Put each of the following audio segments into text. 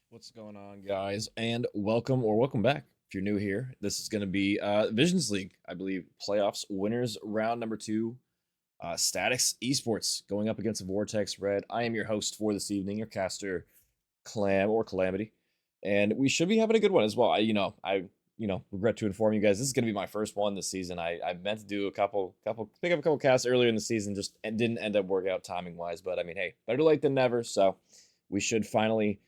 What's going on, guys, and welcome back. If you're new here, this is going to be VisionZ League, I believe, playoffs, winners round number 2, Statix Esports going up against Vortex Red. I am your host for this evening, your caster, Clam or Calamity, and we should be having a good one as well. I regret to inform you guys, this is going to be my first one this season. I meant to do pick up a couple casts earlier in the season, just didn't end up working out timing wise. But I mean, hey, better late than never. So we should finally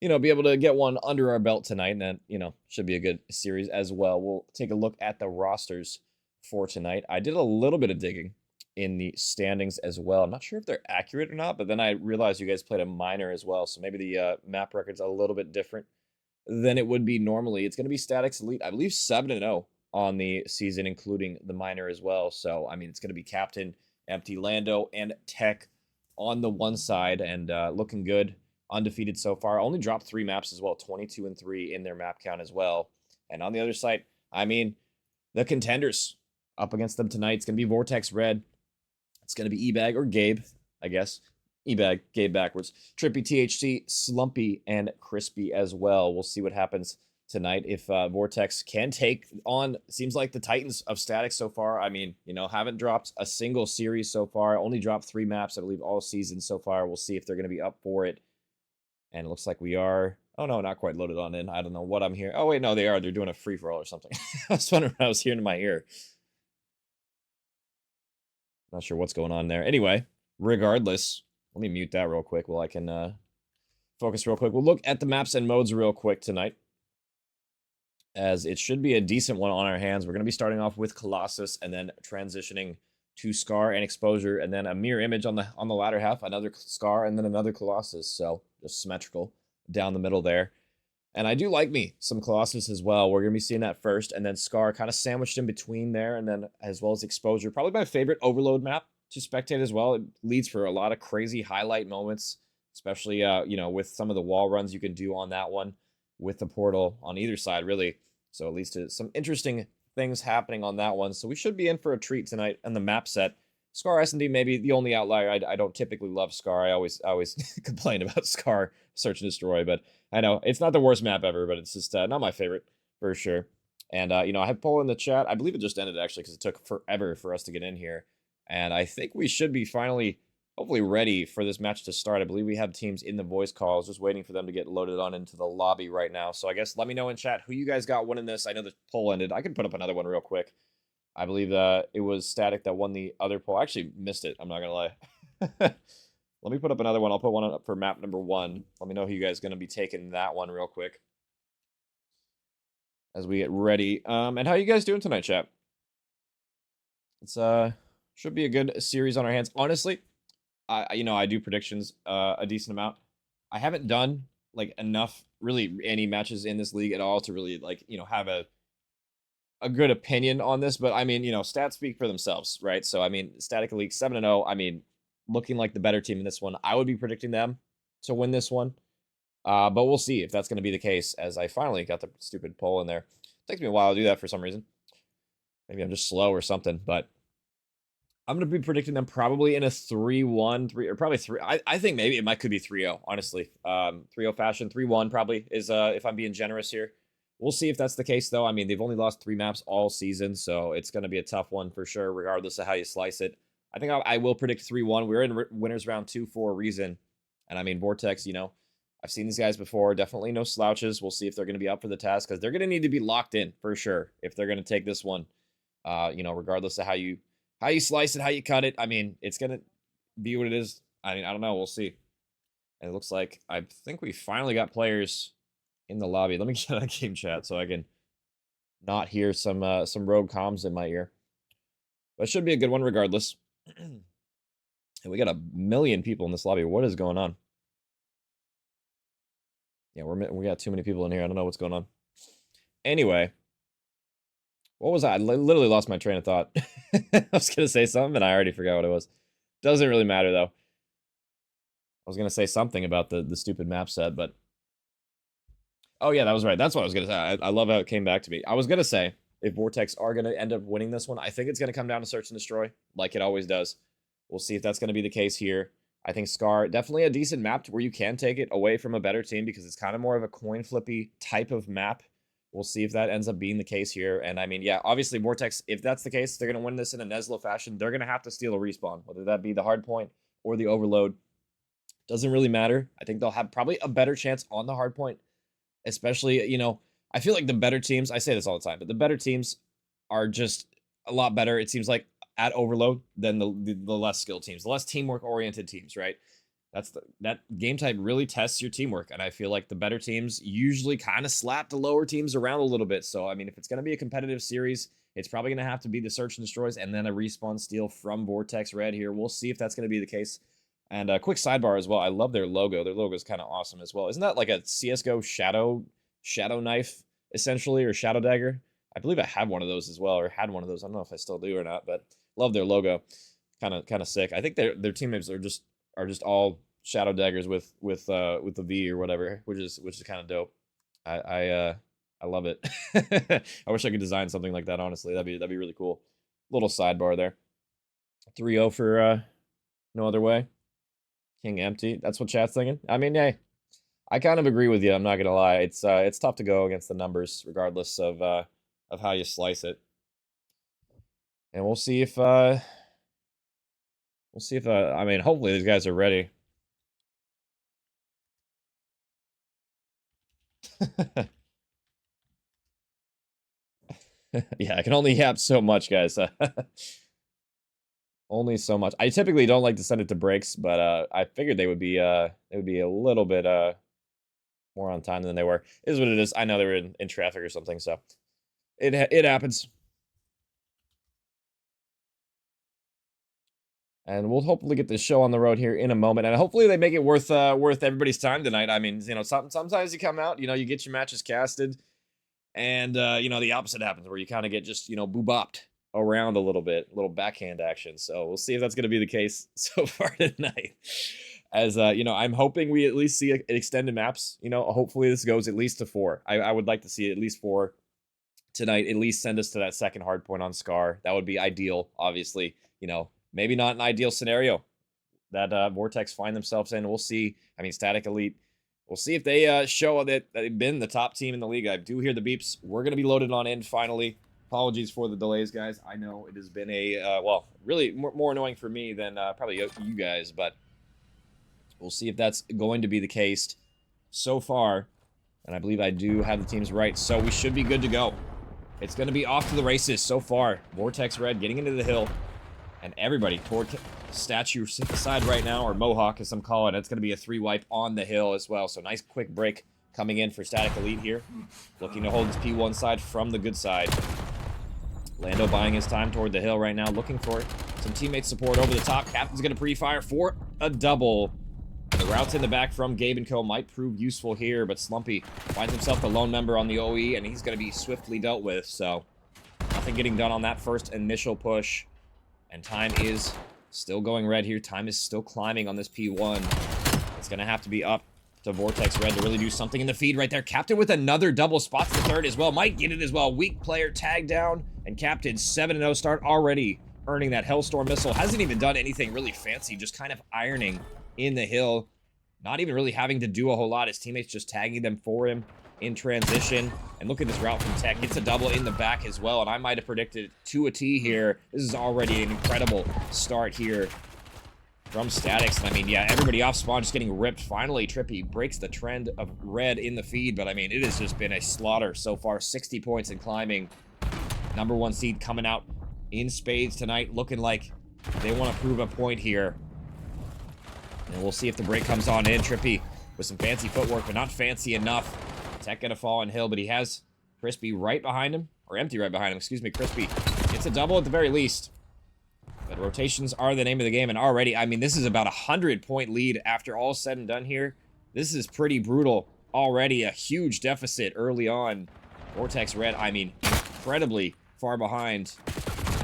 be able to get one under our belt tonight, and that, should be a good series as well. We'll take a look at the rosters for tonight. I did a little bit of digging in the standings as well. I'm not sure if they're accurate or not, but then I realized you guys played a minor as well, so maybe the map record's a little bit different than it would be normally. It's going to be Statix Elite, I believe 7-0 on the season, including the minor as well. So, I mean, it's going to be Captain, Empty, Lando, and Tech on the one side, and looking good. Undefeated so far. Only dropped 3 maps as well, 22-3 in their map count as well. And on the other side, I mean, the contenders up against them tonight, it's going to be Vortex Red. It's going to be Ebag or Gabe, I guess. Ebag, Gabe backwards. Trippy, THC, Slumpy, and Crispy as well. We'll see what happens tonight if Vortex can take on, seems like the Titans of Statix so far. I mean, haven't dropped a single series so far. Only dropped 3 maps, I believe, all season so far. We'll see if they're going to be up for it. And it looks like we are... Oh, no, not quite loaded on in. I don't know what I'm hearing. Oh, wait, no, they are. They're doing a free-for-all or something. I was wondering what I was hearing in my ear. Not sure what's going on there. Anyway, regardless, let me mute that real quick while I can focus real quick. We'll look at the maps and modes real quick tonight, as it should be a decent one on our hands. We're going to be starting off with Colossus and then transitioning to Scar and Exposure, and then a mirror image on the latter half, another Scar, and then another Colossus. So just symmetrical down the middle there. And I do like me some Colossus as well. We're going to be seeing that first, and then Scar kind of sandwiched in between there, and then as well as Exposure. Probably my favorite Overload map to spectate as well. It leads for a lot of crazy highlight moments, especially, with some of the wall runs you can do on that one with the portal on either side, really. So it leads to some interesting things happening on that one. So we should be in for a treat tonight on the map set. Scar S&D maybe the only outlier. I don't typically love Scar. I always complain about Scar Search and Destroy, but I know it's not the worst map ever, but it's just not my favorite for sure. And I have poll in the chat. I believe it just ended actually because it took forever for us to get in here. And I think we should be finally, hopefully, ready for this match to start. I believe we have teams in the voice calls, just waiting for them to get loaded on into the lobby right now. So I guess let me know in chat who you guys got winning this. I know the poll ended. I can put up another one real quick. I believe it was Static that won the other poll. I actually missed it. I'm not going to lie. Let me put up another one. I'll put one up for map number 1. Let me know who you guys are going to be taking that one real quick as we get ready. And how you guys doing tonight, chat? It's should be a good series on our hands. Honestly, I do predictions a decent amount. I haven't done like enough really any matches in this league at all to really have a good opinion on this, but I mean, stats speak for themselves, right? So I mean, Static Elite 7-0, I mean, looking like the better team in this one. I would be predicting them to win this one. But we'll see if that's going to be the case, as I finally got the stupid poll in there. It takes me a while to do that for some reason. Maybe I'm just slow or something, but I'm going to be predicting them probably in a 3-1, 3, or probably 3. I think maybe it could be 3-0, honestly. 3-0 fashion. 3-1 probably is, if I'm being generous here. We'll see if that's the case, though. I mean, they've only lost 3 maps all season, so it's going to be a tough one for sure, regardless of how you slice it. I think I will predict 3-1. We're in winners round 2 for a reason. And I mean, Vortex, you know, I've seen these guys before. Definitely no slouches. We'll see if they're going to be up for the task, because they're going to need to be locked in for sure if they're going to take this one. You know, regardless of how you slice it, how you cut it. I mean, it's going to be what it is. I mean, I don't know. We'll see. And it looks like I think we finally got players in the lobby. Let me get a game chat so I can not hear some rogue comms in my ear. But it should be a good one regardless. And we got 1 million people in this lobby. What is going on? Yeah, we got too many people in here. I don't know what's going on. Anyway, what was I literally lost my train of thought. I was going to say something, and I already forgot what it was. Doesn't really matter, though. I was going to say something about the stupid map set, but... Oh, yeah, that was right. That's what I was going to say. I love how it came back to me. I was going to say, if Vortex are going to end up winning this one, I think it's going to come down to Search and Destroy, like it always does. We'll see if that's going to be the case here. I think Scar, definitely a decent map to where you can take it away from a better team, because it's kind of more of a coin flippy type of map. We'll see if that ends up being the case here. And I mean, yeah, obviously Vortex, if that's the case, they're going to win this in a Neslo fashion. They're going to have to steal a respawn, whether that be the hard point or the overload. Doesn't really matter. I think they'll have probably a better chance on the hard point, especially, you know, I feel like the better teams, I say this all the time, but the better teams are just a lot better, it seems like, at overload than the less skilled teams, the less teamwork oriented teams, right? That game type really tests your teamwork, and I feel like the better teams usually kind of slap the lower teams around a little bit. So I mean, if it's going to be a competitive series, it's probably going to have to be the Search and Destroys and then a respawn steal from Vortex Red here. We'll see if that's going to be the case. And a quick sidebar as well, I love their logo. Their logo is kind of awesome as well. Isn't that like a CSGO shadow knife, essentially, or shadow dagger? I believe I have one of those as well, or had one of those. I don't know if I still do or not, but love their logo. Kind of sick. I think their teammates are just all shadow daggers with the V or whatever, which is kind of dope. I love it. I wish I could design something like that, honestly. That'd be really cool. Little sidebar there. 3-0 for No Other Way. King empty. That's what chat's thinking. I mean, hey, I kind of agree with you. I'm not gonna lie. It's tough to go against the numbers, regardless of how you slice it. And we'll see if I mean, hopefully these guys are ready. Yeah, I can only yap so much, guys. Only so much. I typically don't like to send it to breaks, but I figured they would be a little bit more on time than they were. It is what it is. I know they were in traffic or something, so it happens. And we'll hopefully get this show on the road here in a moment, and hopefully they make it worth everybody's time tonight. I mean, you know, sometimes you come out, you know, you get your matches casted, and you know, the opposite happens where you kind of get just, you know, boo-bopped around a little bit, little backhand action. So we'll see if that's going to be the case so far tonight. As you know, I'm hoping we at least see extended maps. You know, hopefully this goes at least to 4. I would like to see at least 4 tonight. At least send us to that second hard point on Scar. That would be ideal. Obviously, you know, maybe not an ideal scenario that Vortex find themselves in. We'll see. I mean, Static Elite. We'll see if they show that they've been the top team in the league. I do hear the beeps. We're going to be loaded on in finally. Apologies for the delays, guys. I know it has been a, well, really more annoying for me than probably you guys, but we'll see if that's going to be the case so far. And I believe I do have the teams right, so we should be good to go. It's going to be off to the races so far. Vortex Red getting into the hill, and everybody toward statue side right now, or Mohawk as some call it. It's going to be a 3-wipe on the hill as well, so nice quick break coming in for Static Elite here. Looking to hold his P1 side from the good side. Lando buying his time toward the hill right now, looking for some teammate support over the top. Captain's going to pre-fire for a double. The routes in the back from Gabe and Co. might prove useful here, but Slumpy finds himself a lone member on the OE, and he's going to be swiftly dealt with, so nothing getting done on that first initial push. And time is still going red here. Time is still climbing on this P1. It's going to have to be up to Vortex Red to really do something in the feed right there. Captain with another double, spots the third as well. Might get it as well. Weak player tagged down, and Captain 7-0 start already earning that Hellstorm missile. Hasn't even done anything really fancy, just kind of ironing in the hill. Not even really having to do a whole lot. His teammates just tagging them for him in transition. And look at this route from Tech. Gets a double in the back as well, and I might have predicted to a T here. This is already an incredible start here from Statix. I mean, yeah, everybody off spawn just getting ripped. Finally, Trippy breaks the trend of red in the feed, but I mean, it has just been a slaughter so far. 60 points and climbing. #1 seed coming out in spades tonight, looking like they want to prove a point here. And we'll see if the break comes on in. Trippy with some fancy footwork, but not fancy enough. Tech gonna fall on hill, but he has Crispy right behind him, or Empty right behind him, excuse me. Crispy gets a double at the very least. But rotations are the name of the game, and already, I mean, this is about a 100-point lead after all said and done here. This is pretty brutal already. A huge deficit early on. Vortex Red, I mean, incredibly far behind.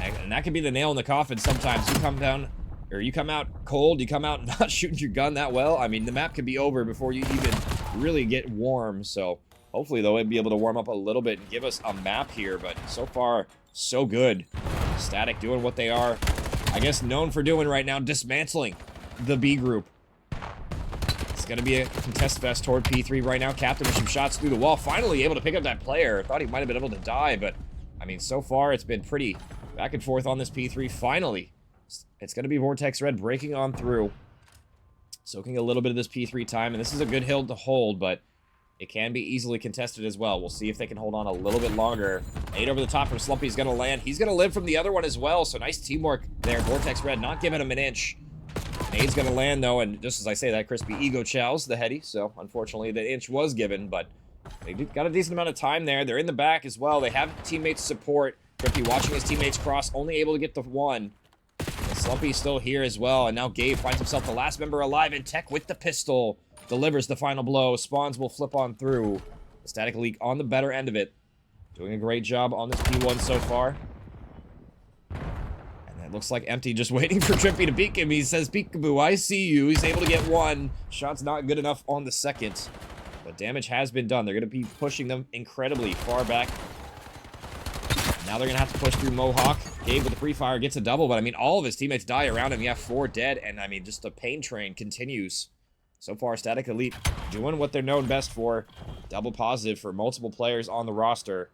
And that could be the nail in the coffin sometimes. You come down, or you come out cold, you come out not shooting your gun that well. I mean, the map could be over before you even really get warm. So hopefully, they'll be able to warm up a little bit and give us a map here. But so far, so good. Static doing what they are, I guess, known for doing right now, dismantling the B group. It's going to be a contest fest toward P3 right now. Captain with some shots through the wall. Finally able to pick up that player. Thought he might have been able to die, but I mean, so far it's been pretty back and forth on this P3. Finally, it's going to be Vortex Red breaking on through. Soaking a little bit of this P3 time, and this is a good hill to hold, but it can be easily contested as well. We'll see if they can hold on a little bit longer. 8 over the top from Slumpy's going to land. He's going to live from the other one as well, so nice teamwork there. Vortex Red not giving him an inch. Nade's going to land, though, and just as I say that, Crispy ego chows the heady, so unfortunately the inch was given, but they got a decent amount of time there. They're in the back as well. They have teammates support. Crispy watching his teammates cross, only able to get the one. And Slumpy's still here as well, and now Gabe finds himself the last member alive, and Tech with the pistol delivers the final blow. Spawns will flip on through. The Static Leak on the better end of it. Doing a great job on this P1 so far. And it looks like Empty just waiting for Trippy to peek him. He says, "Peekaboo, I see you." He's able to get one. Shot's not good enough on the second. But damage has been done. They're going to be pushing them incredibly far back. Now they're going to have to push through Mohawk. Gabe with the free fire gets a double, but I mean, all of his teammates die around him. You have 4 dead, and I mean, just the pain train continues. So far, Static Elite doing what they're known best for. Double positive for multiple players on the roster.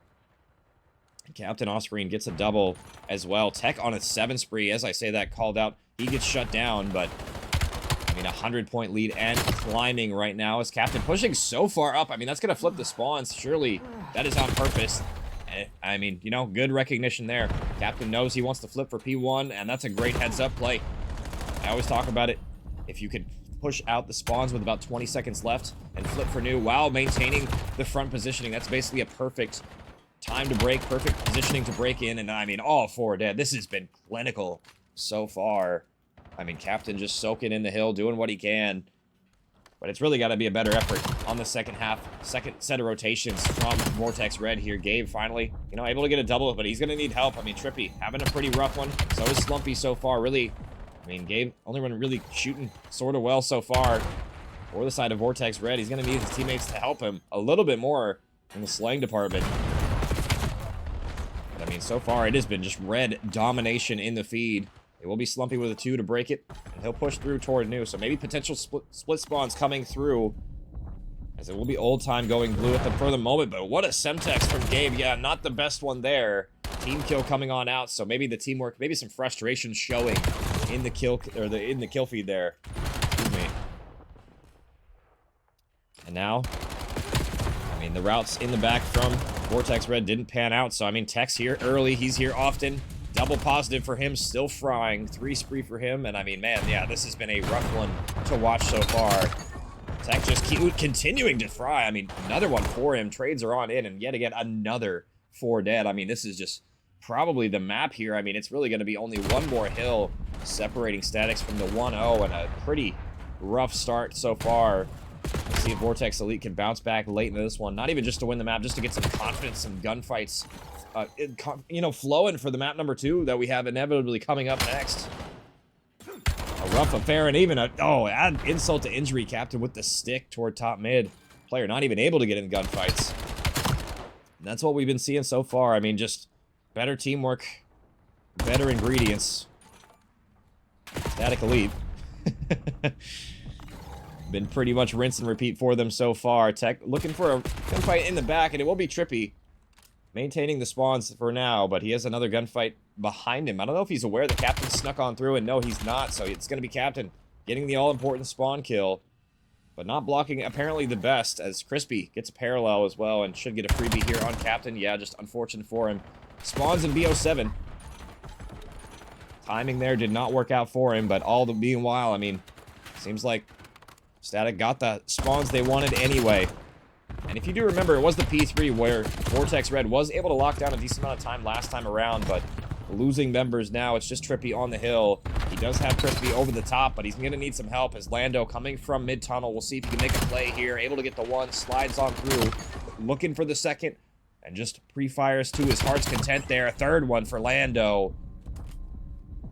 Captain Osprey gets a double as well. Tech on a 7 spree. As I say that, called out. He gets shut down, but I mean, a 100-point lead and climbing right now as Captain pushing so far up. I mean, that's going to flip the spawns. Surely that is on purpose. I mean, you know, good recognition there. Captain knows he wants to flip for P1, and that's a great heads-up play. I always talk about it. If you could push out the spawns with about 20 seconds left and flip for new while maintaining the front positioning, that's basically a perfect time to break, perfect positioning to break in, and I mean, all 4 dead. This has been clinical so far. I mean, Captain just soaking in the hill, doing what he can. But it's really got to be a better effort on the second half. Second set of rotations from Vortex Red here. Gabe finally, you know, able to get a double, but he's going to need help. I mean, Trippy having a pretty rough one. So is Slumpy so far. Really, I mean, Gabe, only one really shooting sort of well so far. For the side of Vortex Red, he's going to need his teammates to help him a little bit more in the slaying department. But I mean, so far it has been just Red domination in the feed. It will be Slumpy with a 2 to break it, and he'll push through toward new. So maybe potential split spawns coming through, as it will be old time going blue at them for the moment. But what a Semtex from Gabe. Yeah, not the best one there. Team kill coming on out, so maybe the teamwork, maybe some frustration showing in the kill, or in the kill feed there. Excuse me. And now, I mean, the routes in the back from Vortex Red didn't pan out. So I mean, Tech's here early. He's here often. Double positive for him, still frying. 3 spree for him, and I mean, man, yeah, this has been a rough one to watch so far. Tech just continuing to fry. I mean, another one for him. Trades are on in, and yet again, another 4 dead. I mean, this is just probably the map here. I mean, it's really going to be only one more hill separating Statix from the 1-0, and a pretty rough start so far. Let's see if Vortex Elite can bounce back late into this one. Not even just to win the map, just to get some confidence, some gunfights, you know, flowing for the map number 2 that we have inevitably coming up next. A rough affair, and even add insult to injury, Captain with the stick toward top mid. Player not even able to get in gunfights. And that's what we've been seeing so far. I mean, just better teamwork, better ingredients. Static Elite. Been pretty much rinse and repeat for them so far. Tech looking for a gunfight in the back, and it will be Trippy. Maintaining the spawns for now, but he has another gunfight behind him. I don't know if he's aware the Captain snuck on through, and no, he's not, so it's going to be Captain getting the all-important spawn kill, but not blocking apparently the best, as Crispy gets a parallel as well, and should get a freebie here on Captain. Yeah, just unfortunate for him. Spawns in BO7. Timing there did not work out for him, but all the meanwhile, I mean, seems like Static got the spawns they wanted anyway. And if you do remember, it was the P3 where Vortex Red was able to lock down a decent amount of time last time around, but losing members now, it's just Trippy on the hill. He does have Crispy over the top, but he's going to need some help as Lando coming from mid-tunnel. We'll see if he can make a play here. Able to get the one, slides on through, looking for the second, and just pre-fires to his heart's content there. A third one for Lando.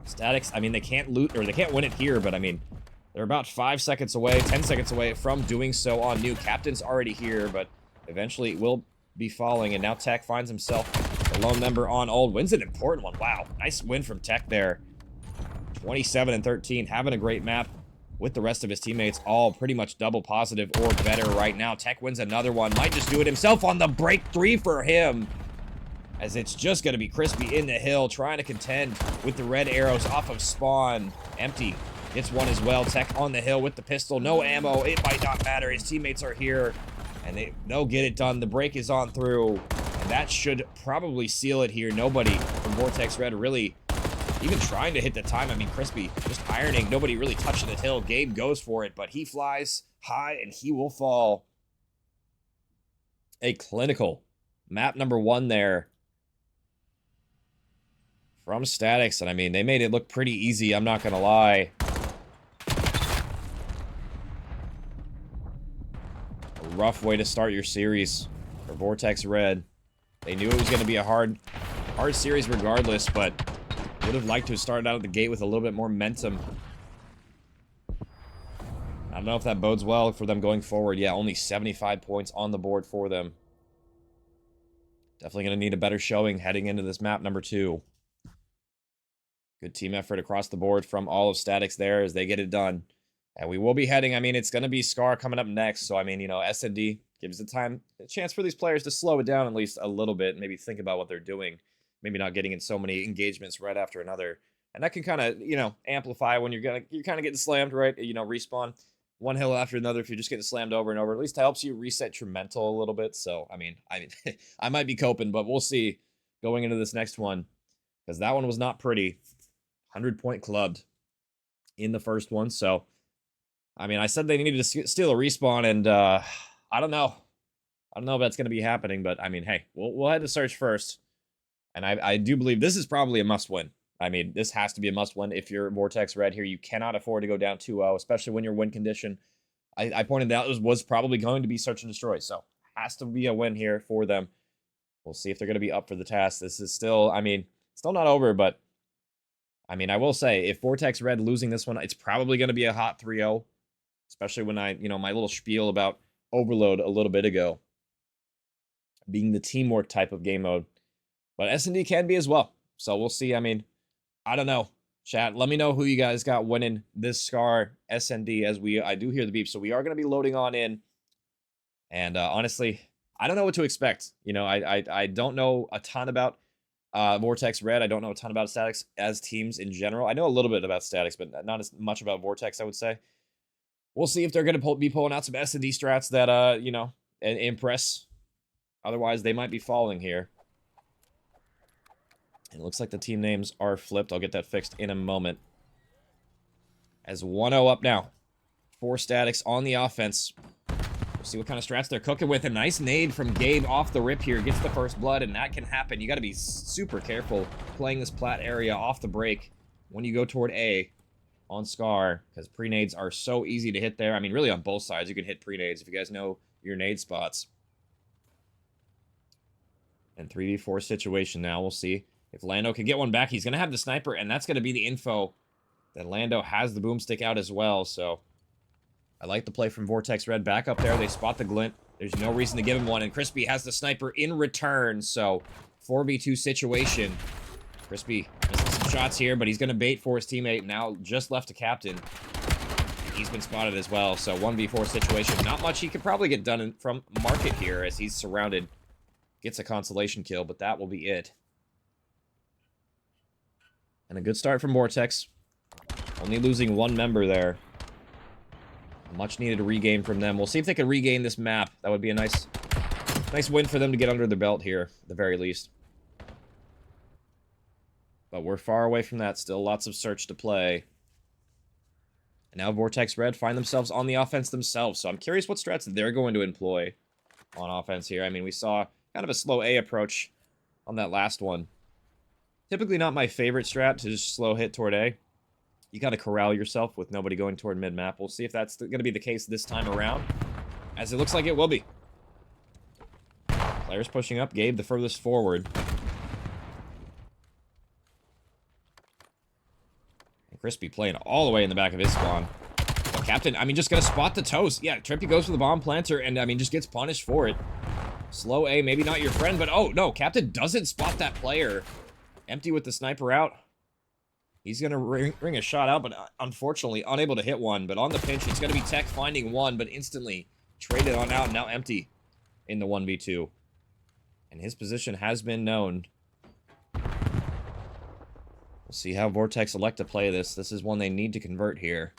Statix, I mean, they can't loot, or they can't win it here, but I mean, they're about 5 seconds away, 10 seconds away from doing so on new. Captain's already here, but eventually it will be falling, and now Tech finds himself a lone member on old. Wins an important one. Wow, nice win from Tech there. 27 and 13, having a great map with the rest of his teammates, all pretty much double positive or better right now. Tech wins another one, might just do it himself on the break 3 for him, as it's just going to be Crispy in the hill, trying to contend with the red arrows off of spawn. Empty. Gets one as well. Tech on the hill with the pistol. No ammo. It might not matter. His teammates are here, and they'll get it done. The break is on through, and that should probably seal it here. Nobody from Vortex Red really even trying to hit the time. I mean, Crispy just ironing. Nobody really touching the hill. Gabe goes for it, but he flies high, and he will fall. A clinical map number 1 there from Statix, and I mean, they made it look pretty easy, I'm not gonna lie. A rough way to start your series for Vortex Red. They knew it was gonna be a hard series regardless, but would have liked to have started out at the gate with a little bit more momentum. I don't know if that bodes well for them going forward. Yeah, only 75 points on the board for them. Definitely gonna need a better showing heading into this map number 2. Good team effort across the board from all of Statix there as they get it done. And we will be heading, I mean, it's going to be Scar coming up next. So, I mean, you know, S&D gives a chance for these players to slow it down at least a little bit. Maybe think about what they're doing. Maybe not getting in so many engagements right after another. And that can kind of, you know, amplify when you're kind of getting slammed, right? You know, respawn one hill after another if you're just getting slammed over and over. At least it helps you reset your mental a little bit. So, I mean, I might be coping, but we'll see going into this next one. Because that one was not pretty. 100-point clubbed in the first one. So, I mean, I said they needed to steal a respawn, and I don't know. I don't know if that's going to be happening, but I mean, hey, we'll head to search first. And I do believe this is probably a must-win. I mean, this has to be a must-win if you're Vortex Red here. You cannot afford to go down 2-0, especially when your win condition, I pointed out, was probably going to be search and destroy. So, has to be a win here for them. We'll see if they're going to be up for the task. This is still, I mean, still not over, but I mean, I will say, if Vortex Red losing this one, it's probably going to be a hot 3-0. Especially when you know, my little spiel about Overload a little bit ago. Being the teamwork type of game mode. But S&D can be as well. So we'll see. I mean, I don't know. Chat, let me know who you guys got winning this Scar S&D as I do hear the beep. So we are going to be loading on in. And honestly, I don't know what to expect. You know, I don't know a ton about Vortex Red. I don't know a ton about Statix as teams in general. I know a little bit about Statix, but not as much about Vortex, I would say. We'll see if they're going to be pulling out some S&D strats that, you know, impress. Otherwise, they might be falling here. And it looks like the team names are flipped. I'll get that fixed in a moment. As 1-0 up now for Statix on the offense. We'll see what kind of strats they're cooking with. A nice nade from Gabe off the rip here. Gets the first blood, and that can happen. You got to be super careful playing this plat area off the break when you go toward A on Scar, because pre-nades are so easy to hit there. I mean, really on both sides, you can hit pre-nades if you guys know your nade spots. And 3v4 situation now. We'll see if Lando can get one back. He's going to have the sniper, and that's going to be the info Then Lando has the boomstick out as well, so I like the play from Vortex Red. Back up there, they spot the glint. There's no reason to give him one, and Crispy has the sniper in return, so 4v2 situation. Crispy missing some shots here, but he's going to bait for his teammate. Now just left a captain. He's been spotted as well, so 1v4 situation. Not much he could probably get done from Market here as he's surrounded. Gets a consolation kill, but that will be it. And a good start from Vortex. Only losing one member there. Much needed regain from them. We'll see if they can regain this map. That would be a nice win for them to get under their belt here, at the very least. But we're far away from that still. Lots of search to play. And now Vortex Red find themselves on the offense themselves. So I'm curious what strats they're going to employ on offense here. I mean, we saw kind of a slow A approach on that last one. Typically not my favorite strat to just slow hit toward A. You got to corral yourself with nobody going toward mid-map. We'll see if that's going to be the case this time around, as it looks like it will be. Players pushing up. Gabe the furthest forward. And Crispy playing all the way in the back of his spawn. Well, Captain, I mean, just going to spot the toast. Yeah, Trippy goes for the bomb planter, and, I mean, just gets punished for it. Slow A, maybe not your friend, but, oh, no, Captain doesn't spot that player. Empty with the sniper out. He's going to ring a shot out, but unfortunately unable to hit one. But on the pinch, it's going to be Tech finding one, but instantly traded on out. Now Empty in the 1v2. And his position has been known. We'll see how Vortex elect to play this. This is one they need to convert here.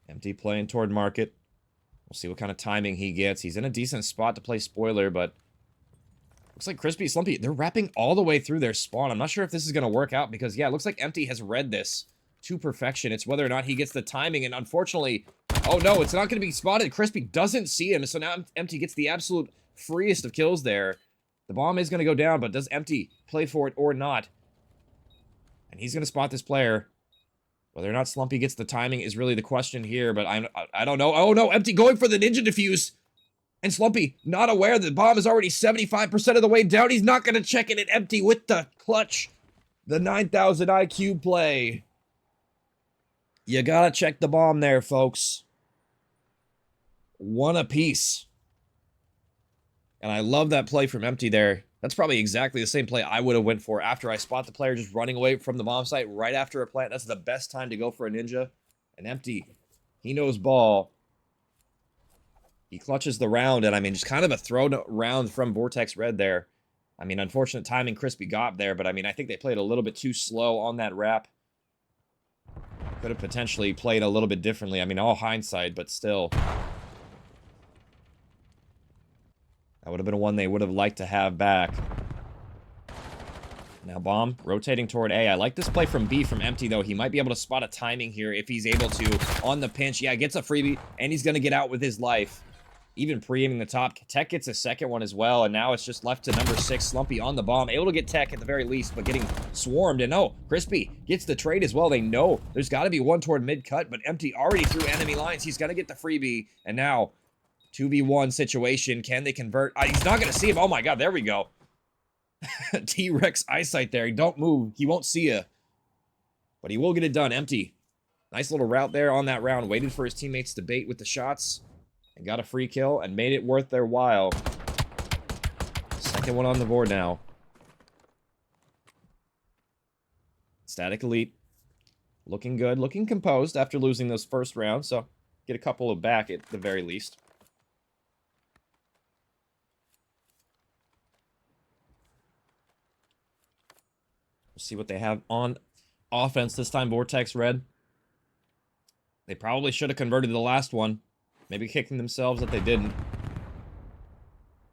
Empty playing toward Market. We'll see what kind of timing he gets. He's in a decent spot to play spoiler, but looks like Crispy, Slumpy, they're wrapping all the way through their spawn. I'm not sure if this is going to work out because, yeah, it looks like Empty has read this to perfection. It's whether or not he gets the timing, and unfortunately, oh no, it's not going to be spotted. Crispy doesn't see him, so now Empty gets the absolute freest of kills there. The bomb is going to go down, but does Empty play for it or not? And he's going to spot this player. Whether or not Slumpy gets the timing is really the question here, but I don't know. Oh no, Empty going for the ninja defuse. And Slumpy, not aware that the bomb is already 75% of the way down. He's not going to check it at Empty with the clutch. The 9,000 IQ play. You got to check the bomb there, folks. One apiece. And I love that play from Empty there. That's probably exactly the same play I would have went for after I spot the player just running away from the bomb site right after a plant. That's the best time to go for a ninja. And Empty, he knows ball. He clutches the round, and I mean, just kind of a thrown round from Vortex Red there. I mean, unfortunate timing Crispy got there, but I mean, I think they played a little bit too slow on that wrap. Could have potentially played a little bit differently. I mean, all hindsight, but still. That would have been one they would have liked to have back. Now bomb rotating toward A. I like this play from B from Empty, though. He might be able to spot a timing here if he's able to on the pinch. Yeah, gets a freebie, and he's going to get out with his life. Even pre-aiming the top. Tech gets a second one as well, and now it's just left to number 6, Slumpy on the bomb. Able to get Tech at the very least, but getting swarmed. And no, Crispy gets the trade as well. They know there's got to be one toward mid-cut, but Empty already through enemy lines. He's going to get the freebie, and now 2v1 situation. Can they convert? He's not going to see him. Oh my god, there we go. T-Rex eyesight there. Don't move. He won't see you. But he will get it done. Empty. Nice little route there on that round. Waited for his teammates to bait with the shots. And got a free kill and made it worth their while. Second one on the board now. Static Elite. Looking good. Looking composed after losing those first rounds. So get a couple of back at the very least. We'll see what they have on offense this time. Vortex Red. They probably should have converted the last one. Maybe kicking themselves that they didn't.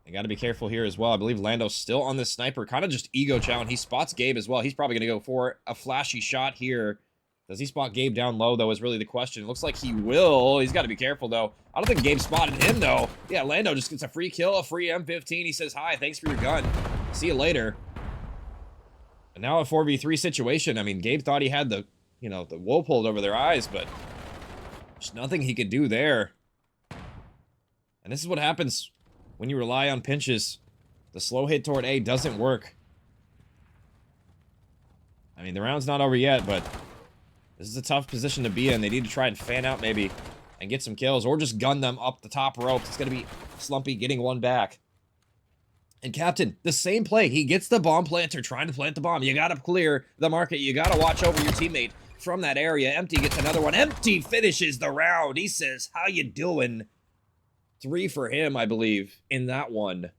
They got to be careful here as well. I believe Lando's still on this sniper. Kind of just ego challenge. He spots Gabe as well. He's probably going to go for a flashy shot here. Does he spot Gabe down low, though, is really the question. It looks like he will. He's got to be careful, though. I don't think Gabe spotted him, though. Yeah, Lando just gets a free kill, a free M15. He says, hi, thanks for your gun. See you later. And now a 4v3 situation. I mean, Gabe thought he had the, the wool pulled over their eyes, but there's nothing he could do there. And this is what happens when you rely on pinches. The slow hit toward A doesn't work. I mean, the round's not over yet, but this is a tough position to be in. They need to try and fan out maybe and get some kills, or just gun them up the top ropes. It's going to be Slumpy getting one back. And Captain, the same play. He gets the bomb planter, trying to plant the bomb. You got to clear the market. You got to watch over your teammate from that area. Empty gets another one. Empty finishes the round. He says, how you doing? 3 for him, I believe, in that one.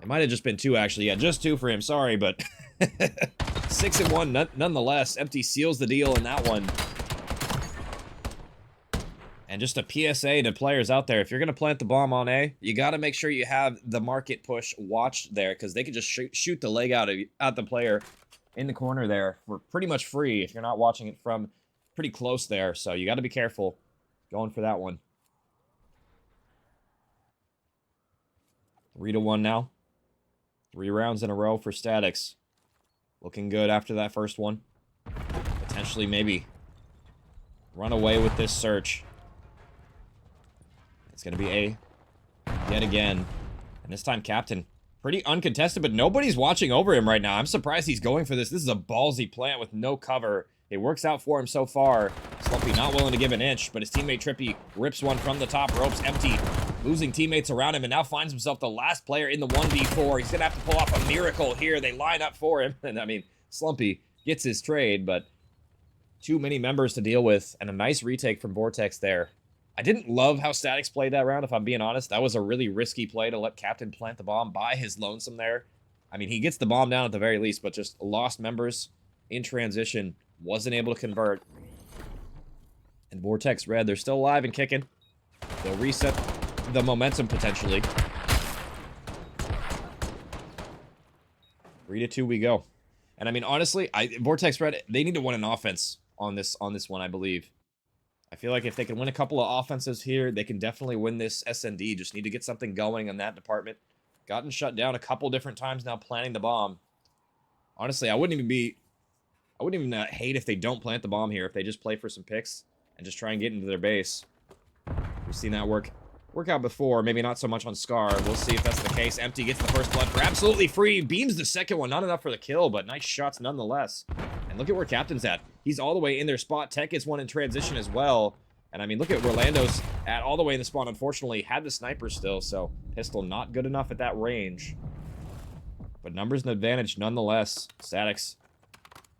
It might have just been 2, actually. Yeah, just 2 for him. Sorry, but 6 and 1 nonetheless. Empty seals the deal in that one. And just a PSA to players out there, if you're going to plant the bomb on A, you got to make sure you have the market push watched there, because they can just shoot the leg out at the player in the corner there for pretty much free if you're not watching it from pretty close there. So you got to be careful going for that one. 3-1 now. 3 rounds in a row for Statix. Looking good after that first one. Potentially maybe run away with this search. It's going to be A yet again. And this time, Captain. Pretty uncontested, but nobody's watching over him right now. I'm surprised he's going for this. This is a ballsy plant with no cover. It works out for him so far. Slumpy not willing to give an inch, but his teammate Trippy rips one from the top ropes. Empty, losing teammates around him, and now finds himself the last player in the 1v4. He's going to have to pull off a miracle here. They line up for him. And, I mean, Slumpy gets his trade, but too many members to deal with, and a nice retake from Vortex there. I didn't love how Statix played that round, if I'm being honest. That was a really risky play to let Captain plant the bomb by his lonesome there. I mean, he gets the bomb down at the very least, but just lost members in transition. Wasn't able to convert. And Vortex Red, they're still alive and kicking. They'll reset the momentum potentially. 3-2 we go. And I mean, honestly, Vortex Red, they need to win an offense on this one, I believe. I feel like if they can win a couple of offenses here, they can definitely win this SND. Just need to get something going in that department. Gotten shut down a couple different times now planting the bomb. Honestly, I wouldn't even hate if they don't plant the bomb here, if they just play for some picks and just try and get into their base. We've seen that work out before, maybe not so much on Scar. We'll see if that's the case. Empty gets the first blood for absolutely free. Beams the second one, not enough for the kill, but nice shots nonetheless. And look at where Captain's at. He's all the way in their spot. Tech gets one in transition as well. And I mean, look at where Lando's at all the way in the spawn. Unfortunately, had the sniper still, so pistol not good enough at that range. But numbers an advantage nonetheless. Statix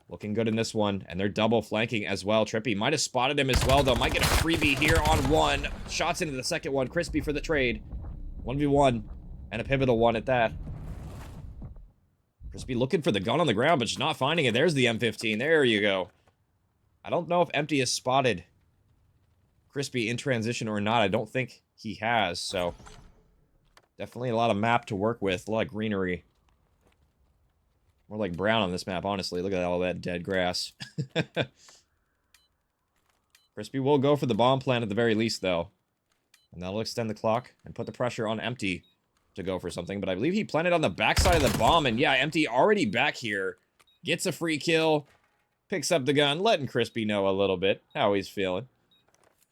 looking good in this one, and they're double flanking as well. Trippy might have spotted him as well, though. Might get a freebie here on one. Shots into the second one. Crispy for the trade. 1v1, and a pivotal one at that. Crispy looking for the gun on the ground, but just not finding it. There's the M15. There you go. I don't know if Empty has spotted Crispy in transition or not. I don't think he has, so definitely a lot of map to work with. A lot of greenery. More like brown on this map, honestly. Look at all that dead grass. Crispy will go for the bomb plant at the very least, though. And that'll extend the clock and put the pressure on Empty to go for something. But I believe he planted on the backside of the bomb. And yeah, Empty already back here. Gets a free kill. Picks up the gun, letting Crispy know a little bit how he's feeling.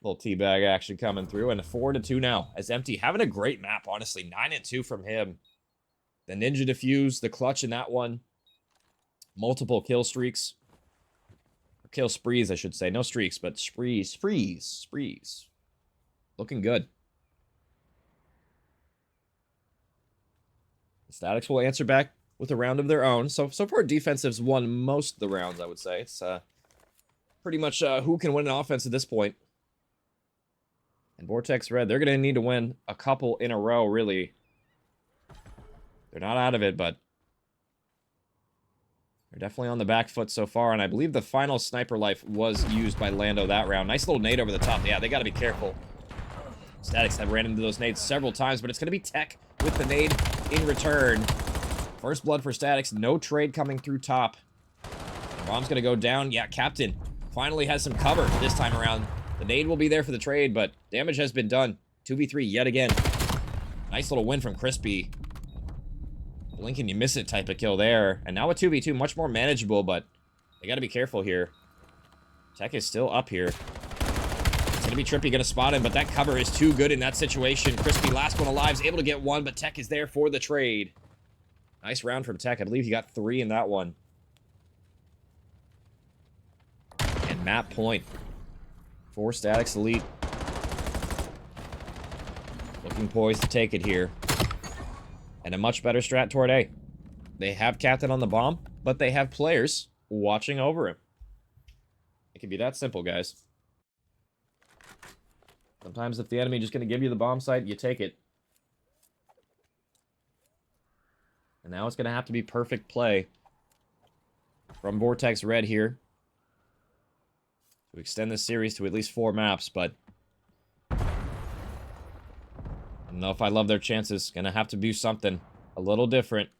Little teabag action coming through. And 4-2 now. As Empty having a great map, honestly. 9-2 from him. The Ninja Defuse, the clutch in that one. Multiple kill streaks. Or kill sprees, I should say. No streaks, but sprees. Looking good. Statix will answer back with a round of their own. So far, defensives won most of the rounds, I would say. It's pretty much who can win an offense at this point. And Vortex Red, they're going to need to win a couple in a row, really. They're not out of it, but they're definitely on the back foot so far. And I believe the final sniper life was used by Lando that round. Nice little nade over the top. Yeah, they got to be careful. Statix have ran into those nades several times, but it's going to be Tech with the nade in return. First blood for Statix. No trade coming through top. Bomb's going to go down. Yeah, Captain finally has some cover this time around. The nade will be there for the trade, but damage has been done. 2v3 yet again. Nice little win from Crispy. Blink and you miss it type of kill there. And now a 2v2, much more manageable, but they got to be careful here. Tech is still up here. It's going to be Trippy going to spot him, but that cover is too good in that situation. Crispy, last one alive, is able to get one, but Tech is there for the trade. Nice round from Tech. I believe he got 3 in that one. Map point for Statix Elite. Looking poised to take it here. And a much better strat toward A. They have Captain on the bomb, but they have players watching over him. It can be that simple, guys. Sometimes if the enemy just going to give you the bomb site, you take it. And now it's going to have to be perfect play from Vortex Red here to extend this series to at least 4 maps, but I don't know if I love their chances. Gonna have to do something a little different.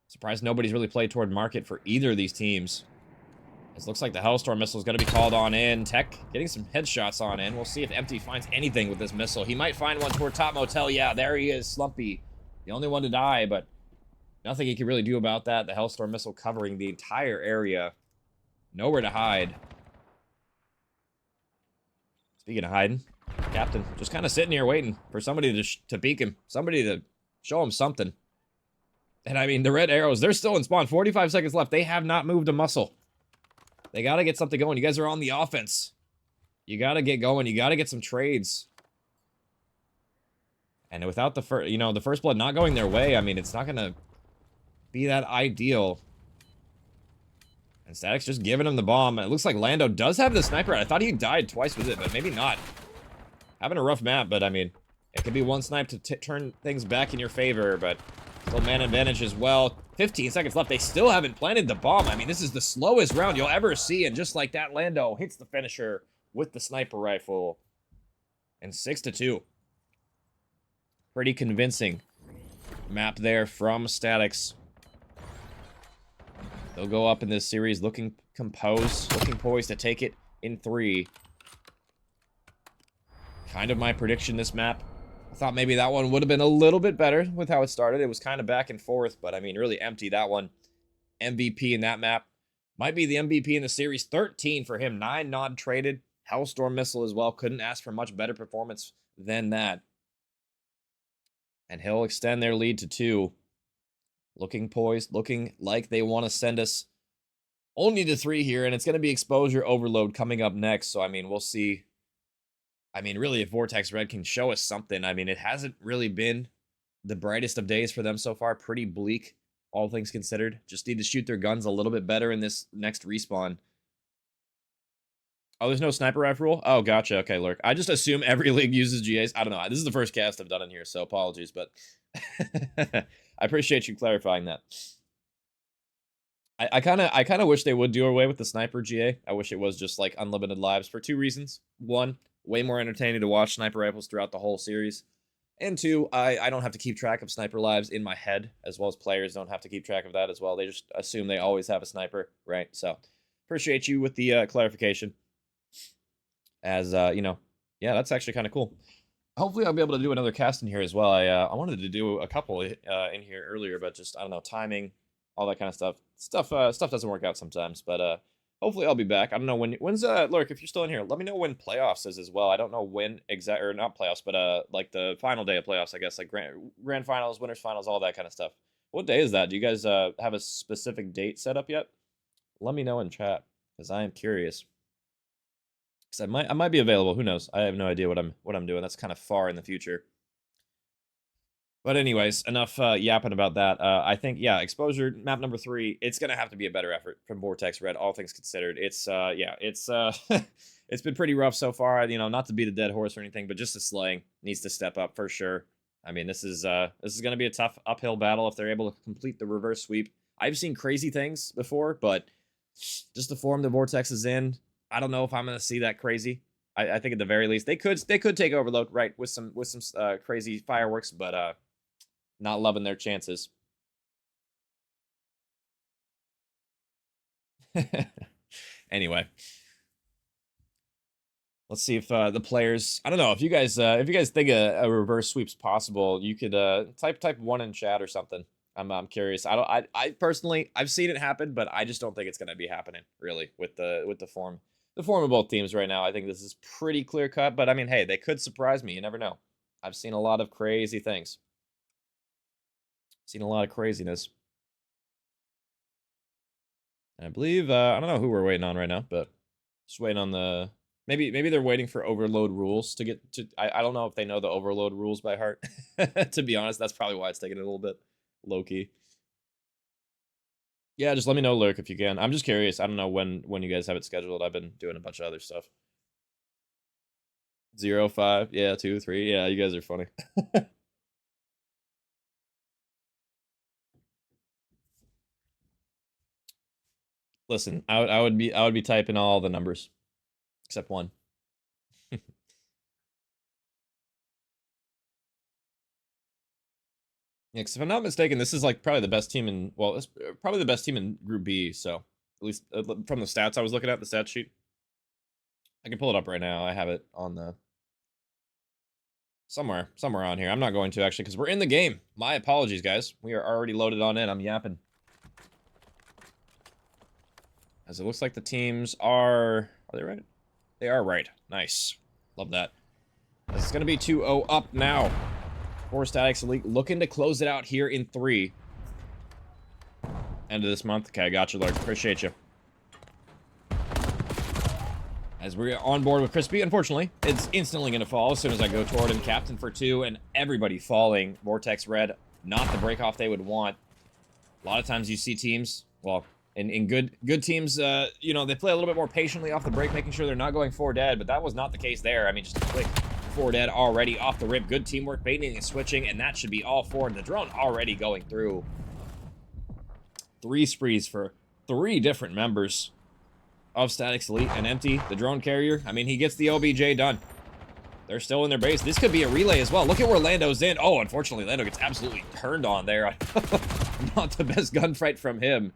Surprised nobody's really played toward market for either of these teams. It looks like the Hellstorm missile is going to be called on in. Tech getting some headshots on in. We'll see if Empty finds anything with this missile. He might find one toward Top Motel. Yeah, there he is, Slumpy. The only one to die, but nothing he can really do about that. The Hellstorm missile covering the entire area. Nowhere to hide. Speaking of hiding, Captain just kind of sitting here waiting for somebody to peek him. Somebody to show him something. And I mean, the red arrows, they're still in spawn. 45 seconds left. They have not moved a muscle. They got to get something going. You guys are on the offense. You got to get going. You got to get some trades. And without the first, the first blood not going their way, I mean, it's not going to be that ideal. And Statix just giving him the bomb. It looks like Lando does have the sniper. I thought he died twice with it, but maybe not. Having a rough map, but I mean, it could be one snipe to turn things back in your favor, but still man advantage as well. 15 seconds left. They still haven't planted the bomb. I mean, this is the slowest round you'll ever see, and just like that, Lando hits the finisher with the sniper rifle. And 6-2. Pretty convincing map there from Statix. They'll go up in this series looking composed, looking poised to take it in 3. Kind of my prediction this map. I thought maybe that one would have been a little bit better with how it started. It was kind of back and forth, but I mean, really Empty that one. MVP in that map. Might be the MVP in the series. 13 for him. 9 non-traded. Hellstorm missile as well. Couldn't ask for much better performance than that. And he'll extend their lead to 2. Looking poised. Looking like they want to send us only to 3 here. And it's going to be exposure overload coming up next. So, I mean, we'll see. I mean, really, if Vortex Red can show us something, I mean, it hasn't really been the brightest of days for them so far. Pretty bleak, all things considered. Just need to shoot their guns a little bit better in this next respawn. Oh, there's no sniper rifle rule? Oh, gotcha. Okay, Lurk. I just assume every league uses GAs. I don't know. This is the first cast I've done in here, so apologies, but I appreciate you clarifying that. I kind of wish they would do away with the sniper GA. I wish it was just like unlimited lives for 2 reasons. 1, way more entertaining to watch sniper rifles throughout the whole series. And 2, I don't have to keep track of sniper lives in my head, as well as players don't have to keep track of that as well. They just assume they always have a sniper, right? So, appreciate you with the clarification. As, yeah, that's actually kind of cool. Hopefully I'll be able to do another cast in here as well. I wanted to do a couple in here earlier, but just, I don't know, timing, all that kind of stuff. Stuff doesn't work out sometimes, but hopefully I'll be back. I don't know when's Lurk, if you're still in here, let me know when playoffs is as well. I don't know when or not playoffs, but like the final day of playoffs, I guess, like grand finals, winners finals, all that kind of stuff. What day is that? Do you guys have a specific date set up yet? Let me know in chat, because I am curious. Because I might be available. Who knows? I have no idea what I'm doing. That's kind of far in the future. But anyways, enough yapping about that. I think, yeah, exposure map number 3. It's gonna have to be a better effort from Vortex Red, all things considered. It's yeah, it's it's been pretty rough so far. Not to beat a dead horse or anything, but just the slaying needs to step up for sure. I mean, this is gonna be a tough uphill battle if they're able to complete the reverse sweep. I've seen crazy things before, but just the form the Vortex is in, I don't know if I'm gonna see that crazy. I think at the very least they could take overload, right, with some crazy fireworks, but not loving their chances. Anyway, let's see if the players. I don't know if you guys think a reverse sweep's possible. You could type 1 in chat or something. I'm curious. I personally I've seen it happen, but I just don't think it's gonna be happening really with the form of both teams right now. I think this is pretty clear cut. But I mean, hey, they could surprise me. You never know. I've seen a lot of crazy things. Seen a lot of craziness. And I believe, I don't know who we're waiting on right now, but Just waiting on the... Maybe they're waiting for overload rules to get to... I don't know if they know the overload rules by heart. To be honest, that's probably why it's taking it a little bit low-key. Yeah, just let me know, Lurk, if you can. I'm just curious. I don't know when you guys have it scheduled. I've been doing a bunch of other stuff. 0, 5, yeah, 2, 3. Yeah, you guys are funny. Listen, I would be typing all the numbers except one. Yeah, because if I'm not mistaken, this is like probably the best team in, well, it's probably the best team in Group B. So at least from the stats I was looking at, the stat sheet. I can pull it up right now. I have it on the somewhere on here. I'm not going to actually because we're in the game. My apologies, guys. We are already loaded on in. I'm yapping. As it looks like the teams are they right? They are right. Nice. Love that. It's going to be 2-0 up now. For Statix Elite, looking to close it out here in 3. End of this month. Okay, I got you, Lurk. Appreciate you. As we're on board with Crispy, unfortunately, it's instantly going to fall as soon as I go toward him. Captain for 2, and everybody falling. Vortex Red, not the break-off they would want. A lot of times you see teams, well, in good teams, you know, they play a little bit more patiently off the break, making sure they're not going 4 dead, but that was not the case there. I mean, just a quick 4 dead already off the rip. Good teamwork, baiting and switching, and that should be all 4. And the drone already going through 3 sprees for 3 different members of Statix Elite. And Empty, the drone carrier, I mean, he gets the OBJ done. They're still in their base. This could be a relay as well. Look at where Lando's in. Oh, unfortunately, Lando gets absolutely turned on there. Not the best gunfight from him.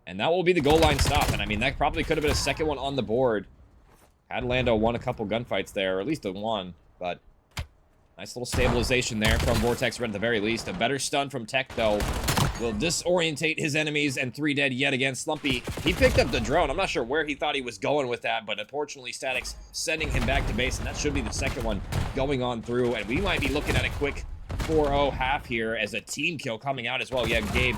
And that will be the goal line stop. And I mean, that probably could have been a second one on the board. Had Lando won a couple gunfights there, or at least a one, but nice little stabilization there from Vortex Red at the very least. A better stun from Tech, though, will disorientate his enemies, and 3 dead yet again. Slumpy, he picked up the drone. I'm not sure where he thought he was going with that, but unfortunately, Statix sending him back to base, and that should be the second one going on through, and we might be looking at a quick 4-0 half here as a team kill coming out as well. Yeah, Gabe,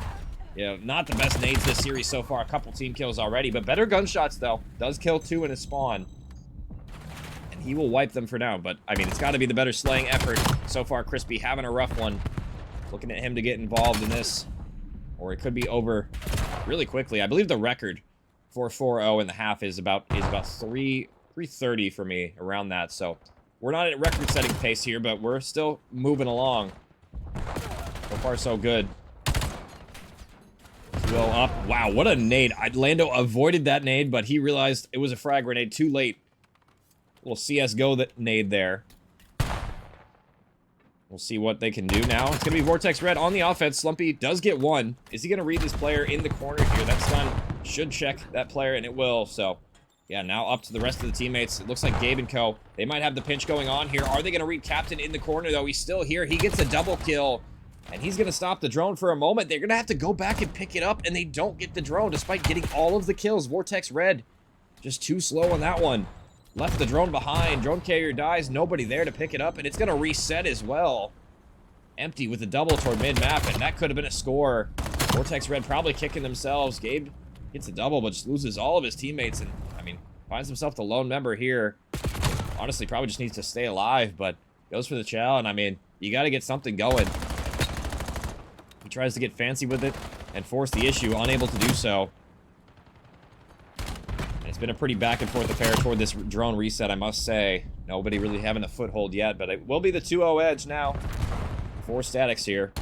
yeah, not the best nades this series so far. A couple team kills already, but better gunshots, though. Does kill 2 in his spawn. He will wipe them for now, but I mean, it's got to be the better slaying effort. So far, Crispy having a rough one. Looking at him to get involved in this, or it could be over really quickly. I believe the record for 4-0 in the half is about 3:30 for me, around that. So we're not at record-setting pace here, but we're still moving along. So far, so good. Go up. Wow, what a nade! Lando avoided that nade, but he realized it was a frag grenade too late. Little CSGO that nade there. We'll see what they can do now. It's going to be Vortex Red on the offense. Slumpy does get 1. Is he going to read this player in the corner here? That stun should check that player, and it will. So, yeah, now up to the rest of the teammates. It looks like Gabe and co. They might have the pinch going on here. Are they going to read Captain in the corner, though? He's still here. He gets a double kill, and he's going to stop the drone for a moment. They're going to have to go back and pick it up, and they don't get the drone despite getting all of the kills. Vortex Red just too slow on that one. Left the drone behind. Drone carrier dies. Nobody there to pick it up, and it's going to reset as well. Empty with a double toward mid-map, and that could have been a score. Vortex Red probably kicking themselves. Gabe gets a double, but just loses all of his teammates, and, I mean, finds himself the lone member here. Honestly, probably just needs to stay alive, but goes for the chow, and, I mean, you got to get something going. He tries to get fancy with it and force the issue, unable to do so. It's been a pretty back and forth affair toward this drone reset, I must say. Nobody really having a foothold yet, but it will be the 2-0 edge now for Statix here.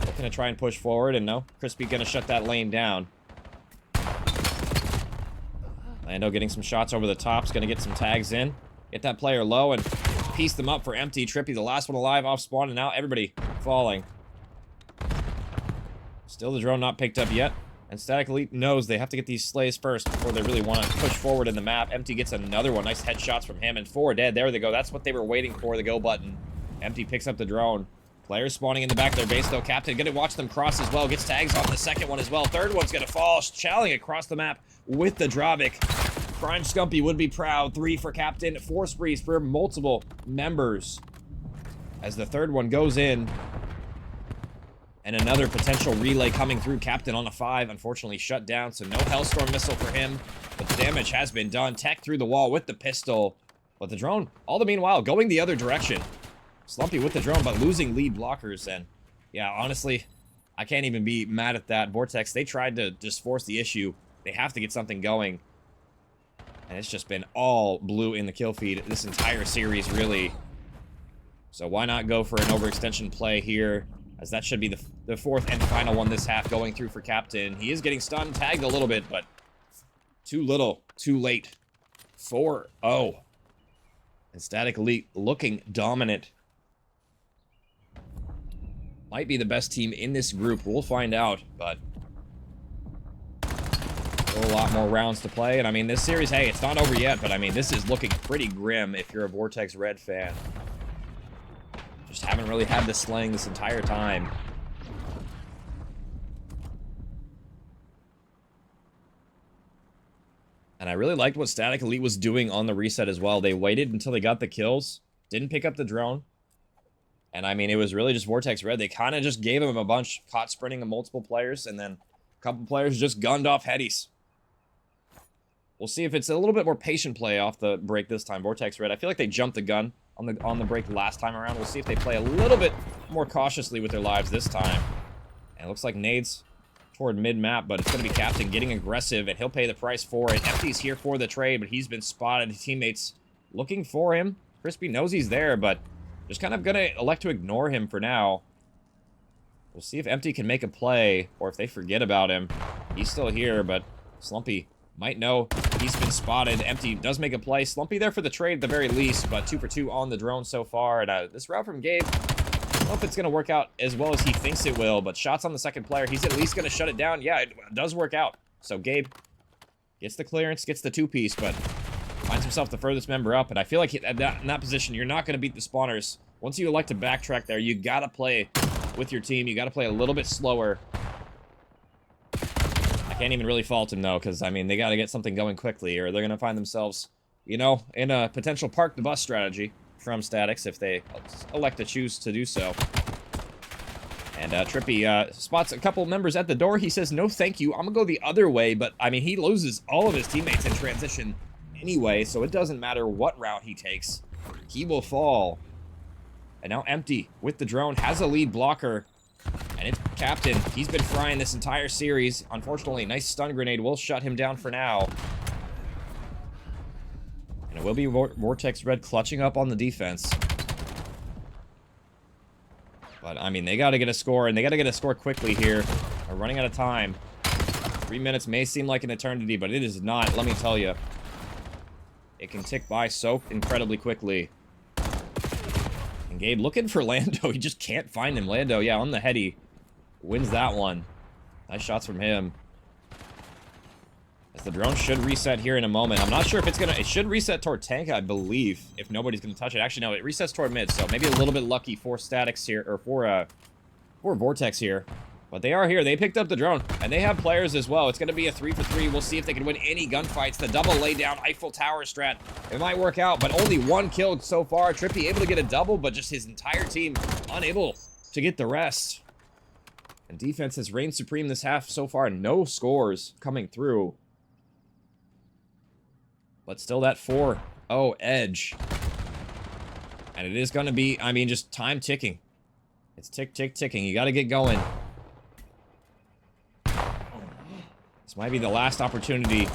Looking to try and push forward, and no, Crispy gonna shut that lane down. Lando getting some shots over the tops, gonna get some tags in. Get that player low and piece them up for Empty. Trippy, the last one alive off spawn, and now everybody falling. Still the drone not picked up yet. And Statix Elite knows they have to get these slays first before they really want to push forward in the map. Empty gets another one. Nice headshots from him, and 4 dead. There they go. That's what they were waiting for, the go button. Empty picks up the drone. Players spawning in the back of their base, though. Captain gonna watch them cross as well. Gets tags on the second one as well. Third one's gonna fall. Challing across the map with the Dravik. Prime Scumpy would be proud. 3 for Captain. 4 sprees for multiple members. As the third one goes in. And another potential relay coming through. Captain on a 5, unfortunately shut down, so no Hellstorm missile for him. But the damage has been done. Tech through the wall with the pistol. But the drone, all the meanwhile, going the other direction. Slumpy with the drone, but losing lead blockers. And yeah, honestly, I can't even be mad at that. Vortex, they tried to just force the issue. They have to get something going. And it's just been all blue in the kill feed this entire series, really. So why not go for an overextension play here? As that should be the fourth and final one this half going through for Captain. He is getting stunned, tagged a little bit, but too little, too late. 4-0. And Static Elite looking dominant. Might be the best team in this group. We'll find out, but still a lot more rounds to play. And I mean, this series, hey, it's not over yet, but I mean, this is looking pretty grim if you're a Vortex Red fan. Just haven't really had the slaying this entire time. And I really liked what Static Elite was doing on the reset as well. They waited until they got the kills, didn't pick up the drone. And I mean, it was really just Vortex Red. They kind of just gave him a bunch, caught sprinting of multiple players, and then a couple players just gunned off headies. We'll see if it's a little bit more patient play off the break this time. Vortex Red, I feel like they jumped the gun on the break last time around. We'll see if they play a little bit more cautiously with their lives this time. And it looks like nades toward mid-map, but it's going to be Captain getting aggressive, and he'll pay the price for it. Empty's here for the trade, but he's been spotted. His teammates looking for him. Crispy knows he's there, but just kind of going to elect to ignore him for now. We'll see if Empty can make a play, or if they forget about him. He's still here, but Slumpy might know he's been spotted. Empty does make a play. Slumpy there for the trade at the very least, but 2 for 2 on the drone so far. And this route from Gabe, I don't know if it's going to work out as well as he thinks it will, but shots on the second player, he's at least going to shut it down. Yeah, it does work out. So Gabe gets the clearance, gets the 2-piece, but finds himself the furthest member up. And I feel like in that position, you're not going to beat the spawners. Once you elect to backtrack there, you got to play with your team. You got to play a little bit slower. Can't even really fault him, though, because, I mean, they got to get something going quickly, or they're going to find themselves, you know, in a potential park-the-bus strategy from Statix if they elect to choose to do so. And Trippy spots a couple members at the door. He says, no, thank you. I'm going to go the other way, but, I mean, he loses all of his teammates in transition anyway, so it doesn't matter what route he takes. He will fall. And now Empty with the drone has a lead blocker. And it's Captain. He's been frying this entire series. Unfortunately, nice stun grenade will shut him down for now. And it will be Vortex Red clutching up on the defense. But, I mean, they got to get a score, and they got to get a score quickly here. We're running out of time. 3 minutes may seem like an eternity, but it is not, let me tell you. It can tick by so incredibly quickly. And Gabe looking for Lando. He just can't find him. Lando, yeah, on the heady. Wins that one. Nice shots from him. As the drone should reset here in a moment. I'm not sure if it's gonna... It should reset toward tank, I believe, if nobody's gonna touch it. Actually, no, it resets toward mid, so maybe a little bit lucky for Statix here, or for Vortex here. But they are here. They picked up the drone, and they have players as well. It's going to be a 3 for 3. We'll see if they can win any gunfights. The double laydown Eiffel Tower strat. It might work out, but only 1 kill so far. Trippy able to get a double, but just his entire team unable to get the rest. And defense has reigned supreme this half so far. No scores coming through. But still that 4-0 edge. And it is going to be, I mean, just time ticking. It's tick, tick, ticking. You got to get going. This might be the last opportunity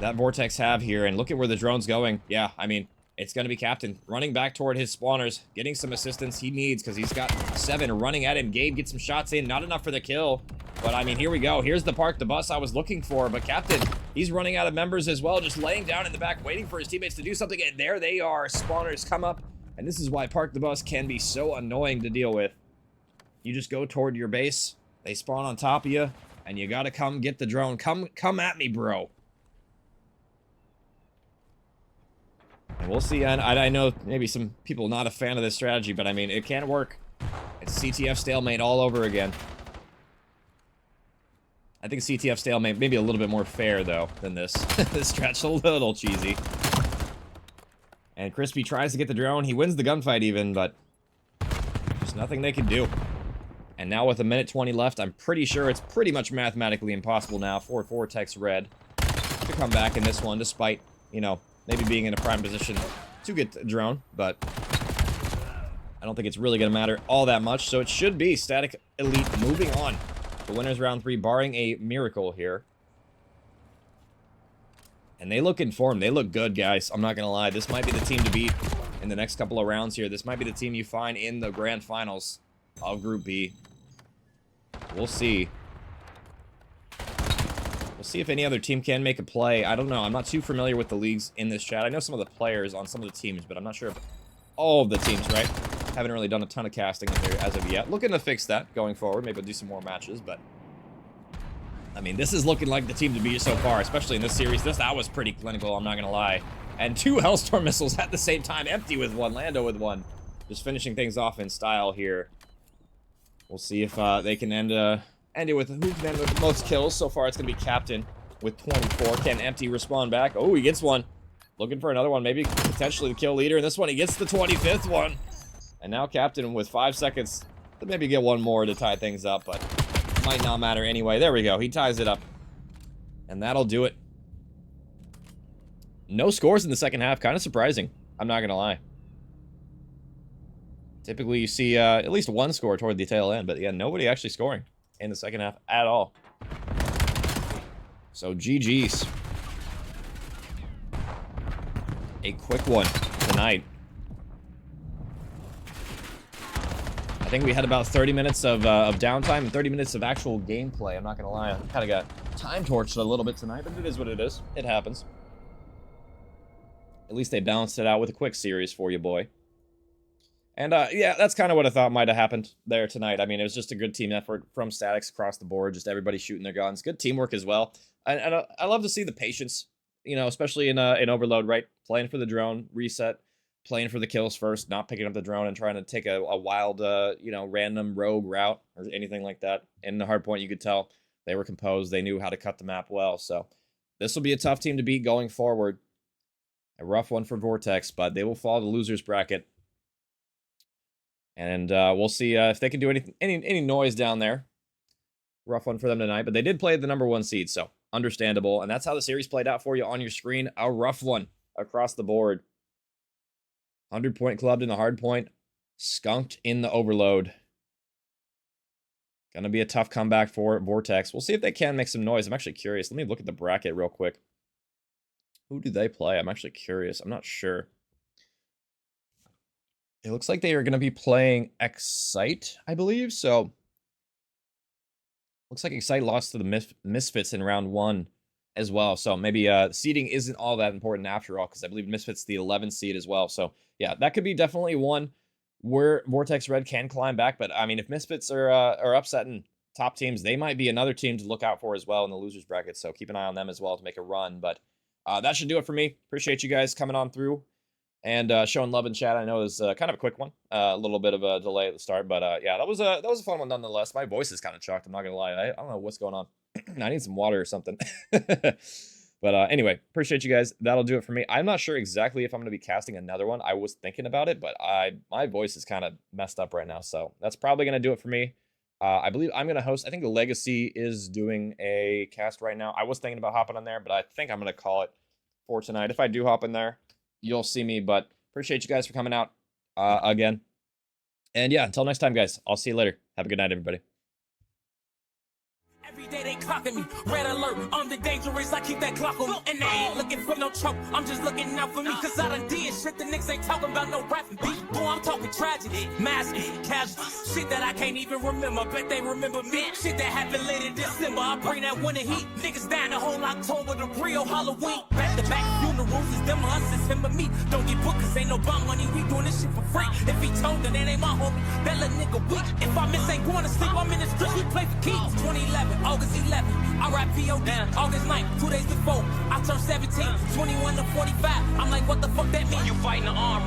that Vortex have here, and look at where the drone's going. Yeah, I mean, it's going to be Captain running back toward his spawners, getting some assistance he needs because he's got 7 running at him. Gabe gets some shots in, not enough for the kill. But, I mean, here we go. Here's the park, the bus I was looking for. But Captain, he's running out of members as well, just laying down in the back, waiting for his teammates to do something. And there they are. Spawners come up. And this is why park the bus can be so annoying to deal with. You just go toward your base. They spawn on top of you. And you gotta come get the drone. Come at me, bro. And we'll see. I know maybe some people not a fan of this strategy, but I mean, it can work. It's CTF stalemate all over again. I think CTF stalemate maybe a little bit more fair, though, than this. This strat's a little cheesy. And Crispy tries to get the drone. He wins the gunfight even, but there's nothing they can do. And now with 1:20 left, I'm pretty sure it's pretty much mathematically impossible now for Vortex Red to come back in this one, despite, you know, maybe being in a prime position to get the drone, but I don't think it's really going to matter all that much, so it should be Static Elite moving on to winners round 3, barring a miracle here. And they look informed. They look good, guys. I'm not going to lie. This might be the team to beat in the next couple of rounds here. This might be the team you find in the grand finals of Group B. We'll see. We'll see if any other team can make a play. I don't know. I'm not too familiar with the leagues in this chat. I know some of the players on some of the teams, but I'm not sure if all of the teams, right? Haven't really done a ton of casting in here as of yet. Looking to fix that going forward. Maybe I'll do some more matches, but I mean, this is looking like the team to beat so far, especially in this series. That was pretty clinical, I'm not going to lie. And 2 Hellstorm missiles at the same time. Empty with 1, Lando with 1. Just finishing things off in style here. We'll see if they can end it with who can end with the most kills. So far, it's going to be Captain with 24. Can Empty respond back? Oh, he gets one. Looking for another one. Maybe potentially the kill leader. And this one, he gets the 25th one. And now Captain with 5 seconds to maybe get one more to tie things up, but might not matter anyway. There we go. He ties it up. And that'll do it. No scores in the second half. Kind of surprising. I'm not going to lie. Typically, you see at least 1 score toward the tail end, but yeah, nobody actually scoring in the second half at all. So, GG's. A quick one tonight. I think we had about 30 minutes of downtime and 30 minutes of actual gameplay. I'm not going to lie. I kind of got time torched a little bit tonight, but it is what it is. It happens. At least they balanced it out with a quick series for you, boy. And, yeah, that's kind of what I thought might have happened there tonight. I mean, it was just a good team effort from Statix across the board. Just everybody shooting their guns. Good teamwork as well. And I love to see the patience, you know, especially in Overload, right? Playing for the drone, reset, playing for the kills first, not picking up the drone and trying to take a wild, you know, random rogue route or anything like that. In the hardpoint, you could tell they were composed. They knew how to cut the map well. So this will be a tough team to beat going forward. A rough one for Vortex, but they will fall to losers bracket. And we'll see if they can do any noise down there. Rough one for them tonight, but they did play the #1 seed, so understandable. And that's how the series played out for you on your screen. A rough one across the board. 100-point clubbed in the hard point. Skunked in the Overload. Gonna be a tough comeback for Vortex. We'll see if they can make some noise. I'm actually curious. Let me look at the bracket real quick. Who do they play? I'm actually curious. I'm not sure. It looks like they are going to be playing Excite, I believe. So, looks like Excite lost to the Misfits in round 1 as well. So, maybe seeding isn't all that important after all, because I believe Misfits the 11th seed as well. So, yeah, that could be definitely one where Vortex Red can climb back. But, I mean, if Misfits are upsetting top teams, they might be another team to look out for as well in the losers bracket. So, keep an eye on them as well to make a run. But that should do it for me. Appreciate you guys coming on through and showing love in chat. I know it was kind of a quick one, a little bit of a delay at the start, but yeah, that was a fun one nonetheless. My voice is kind of chucked. I'm not gonna lie. I don't know what's going on. I need some water or something. But anyway, appreciate you guys. That'll do it for me. I'm not sure exactly if I'm gonna be casting another one. I was thinking about it, but my voice is kind of messed up right now, so that's probably gonna do it for me. I believe I'm gonna host. I think the Legacy is doing a cast right now. I was thinking about hopping on there, but I think I'm gonna call it for tonight. If I do hop in there, you'll see me, but appreciate you guys for coming out again. And yeah, until next time, guys, I'll see you later. Have a good night, everybody. Every day they clocking me, red alert, I'm the dangerous, I keep that clock on me. And they ain't looking for no choke, I'm just looking out for me. Cause I done did shit, the niggas ain't talking about no rapping beat. Boy, I'm talking tragedy, massive, casual, shit that I can't even remember, bet they remember me. Shit that happened late in December, I bring that winter heat. Niggas down the whole October, the real Halloween. Back to back funerals, is them us, it's him or me. Don't get booked cause ain't no bond money, we doing this shit for free. If he told that ain't my homie, that little nigga weak. If I miss ain't going to sleep, I'm in the street, we play for keys. 2011. August 11th, I rap POD. August 9th, 2 days before, I turned 17, 21 to 45. I'm like, what the fuck that mean? You fighting the arm.